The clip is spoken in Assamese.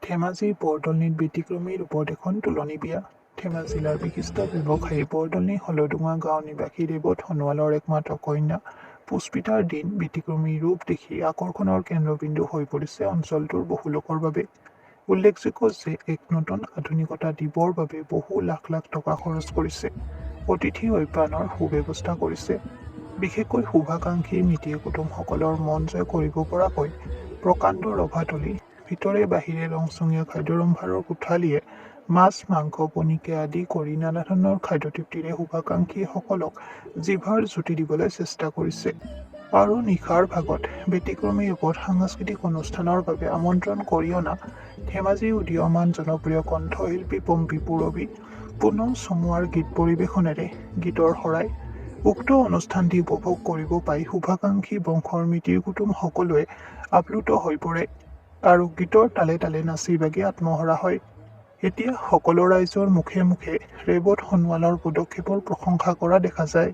ধেমাজি বৰদলনিত ব্যতিক্ৰমী ৰূপত এখন তোলনি বিয়া। ধেমাজি জিলাৰ বিশিষ্ট ব্যৱসায়ী বৰদলনি হলডুঙা গাঁও নিবাসী দেৱত সোণোৱালৰ একমাত্ৰ কন্যা পুষ্পিতাৰ দিন ব্যতিক্ৰমী ৰূপ দেখি আকৰ্ষণৰ কেন্দ্ৰবিন্দু হৈ পৰিছে অঞ্চলটোৰ বহু লোকৰ বাবে। উল্লেখযোগ্য যে এক নতুন আধুনিকতা দিবৰ বাবে বহু লাখ লাখ টকা খৰচ কৰিছে, অতিথি আপ্যায়নৰ সুব্যৱস্থা কৰিছে। বিশেষকৈ শুভাকাংক্ষী মিতিৰ কুটুমসকলৰ মন জয় কৰিব পৰাকৈ প্ৰকাণ্ড ৰভাতলি, ভিতৰে বাহিৰে ৰংচঙীয়া খাদ্যৰম্ভাৰৰ কোঠালীয়ে মাছ, মাংস, পনীকে আদি কৰি নানা ধৰণৰ খাদ্য তৃপ্তিৰে শুভাকাংক্ষীসকলক জিভাৰ জুতি দিবলৈ চেষ্টা কৰিছে। আৰু নিশাৰ ভাগত ব্যতিক্ৰমী ৰূপত সাংস্কৃতিক অনুষ্ঠানৰ বাবে আমন্ত্ৰণ কৰি অনা ধেমাজি উদীয়মান জনপ্ৰিয় কণ্ঠশিল্পী পম্পী পূৰবী, পুনম চমুৱাৰ গীত পৰিৱেশনেৰে গীতৰ শৰাই। উক্ত অনুষ্ঠানটি উপভোগ কৰিব পাই শুভাকাংক্ষী বংশৰ মিতিৰ কুটুম সকলোৱে আপ্লুত হৈ পৰে আৰু গীতৰ তালে তালে নাচি বাগি আত্মহাৰা হয়। এতিয়া সকলো ৰাইজৰ মুখে মুখে ৰেৱত সোণোৱালৰ পদক্ষেপৰ প্ৰশংসা কৰা দেখা যায়।